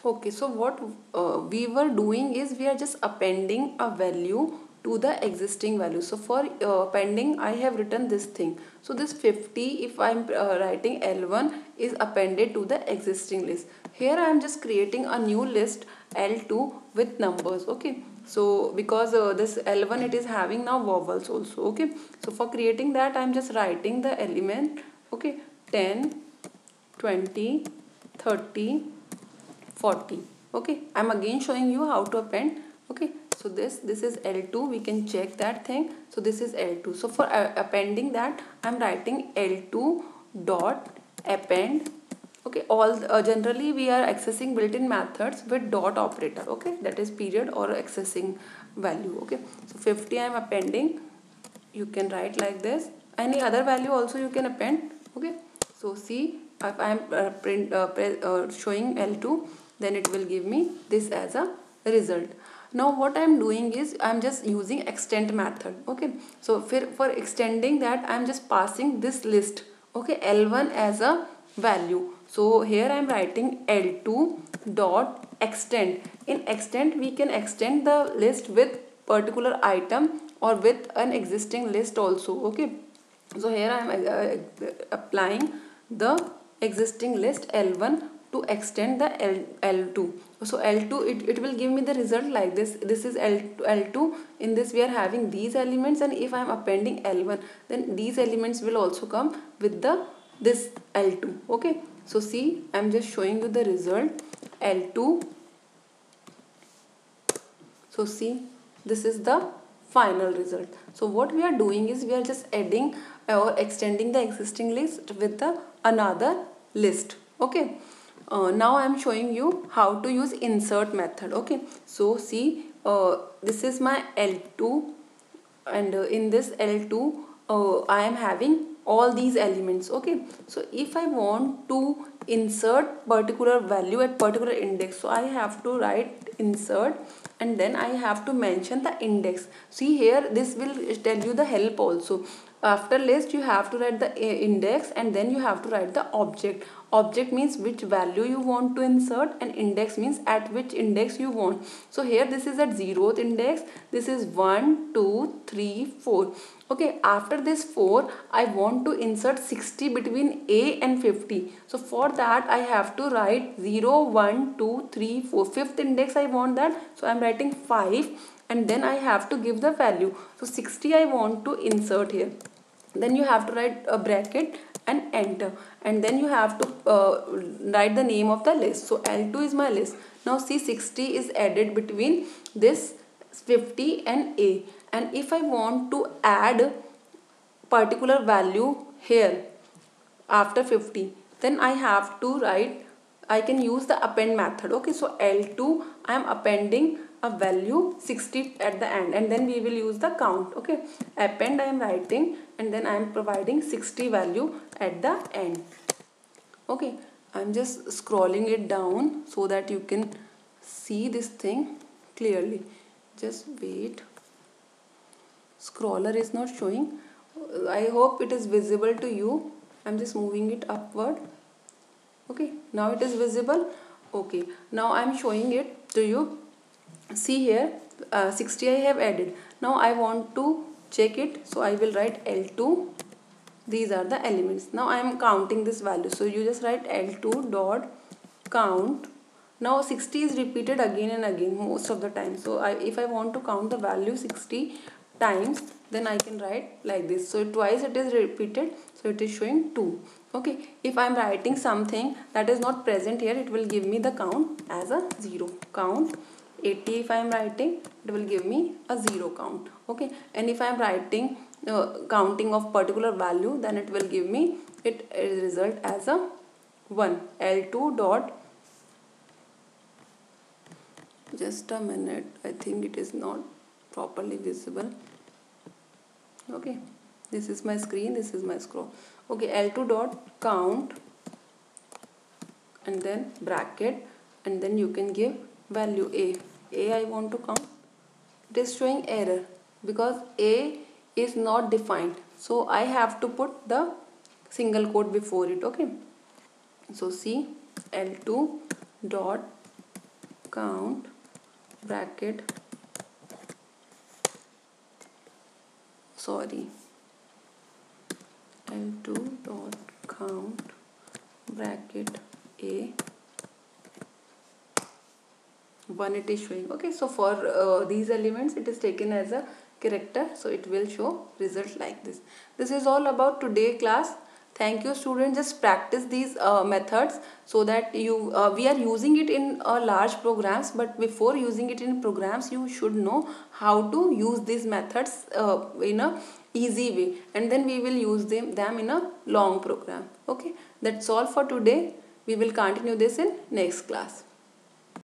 Okay, so what we were doing is we are just appending a value to the existing value. So for appending, I have written this thing. So this 50, if I am writing L1, is appended to the existing list. Here I am just creating a new list L2 with numbers. Okay, so because this L1 it is having now vowels also. Okay, so for creating that I am just writing the element. Okay, 10, 20, 30, 40. Okay, I'm again showing you how to append. Okay, so this is L2, we can check that thing. So this is L2. So for appending that, I'm writing L2 dot append. Okay, all generally we are accessing built-in methods with dot operator. Okay, that is period or accessing value. Okay, so 50 I'm appending. You can write like this. Any other value also you can append. Okay, so see, if I am showing L2, then it will give me this as a result. Now what I am doing is I am just using extend method. Okay, so for extending that I am just passing this list. Okay, L1 as a value. So here I am writing L2 dot extend. In extend we can extend the list with particular item or with an existing list also. Okay, so here I am applying the existing list L1 to extend the L2. So L2 it will give me the result like this. This is L2. In this we are having these elements, and if I am appending L1, then these elements will also come with the this L2. Okay, so see, I am just showing you the result L2. So see, this is the final result. So what we are doing is we are just adding or extending the existing list with the another list. Okay, now I am showing you how to use insert method. Okay, so see, this is my L2, and in this L2 I am having all these elements. Okay, so if I want to insert particular value at particular index, so I have to write insert and then I have to mention the index. See here, this will tell you the help also. After list you have to write the index, and then you have to write the object. Object means which value you want to insert, and index means at which index you want. So here this is at 0th index, this is 1 2 3 4. Okay, after this 4 I want to insert 60 between A and 50. So for that I have to write 0 1 2 3 4. Fifth index I want that, so I am writing 5, and then I have to give the value. So 60 I want to insert here. Then you have to write a bracket and enter, and then you have to write the name of the list. So L2 is my list. Now see, 60 is added between this 50 and A, and if I want to add particular value here after 50, then I have to write, I can use the append method. Okay, so L2 I am appending a value 60 at the end, and then we will use the count. Okay, append I am writing, and then I am providing 60 value at the end. Okay, I am just scrolling it down so that you can see this thing clearly. Just wait, scroller is not showing. I hope it is visible to you. I'm just moving it upward. Okay, now it is visible. Okay, now I'm showing it to you. See here, 60 I have added. Now I want to check it, so I will write L2. These are the elements. Now I am counting this value, so you just write L2 dot count. Now 60 is repeated again and again most of the time. So if I want to count the value 60 times, then I can write like this. So twice it is repeated, so it is showing 2. Okay, if I am writing something that is not present here, it will give me the count as a 0. Count 80 if I am writing, it will give me a 0 count. Okay, and if I am writing counting of particular value, then it will give me it result as a 1. L2 dot, just a minute, I think it is not properly visible. Okay, this is my screen, this is my scroll. Okay, L2 dot count, and then bracket, and then you can give value A I want to count. It is showing error because A is not defined, so I have to put the single quote before it. Okay, so see, L2 dot count bracket, sorry, L2 dot count bracket A 1 it is showing. Okay, so for these elements it is taken as a character, so it will show result like this. This is all about today class. Thank you students. Just practice these methods so that you we are using it in large programs, but before using it in programs you should know how to use these methods in a easy way, and then we will use them in a long program. Okay, that's all for today. We will continue this in next class.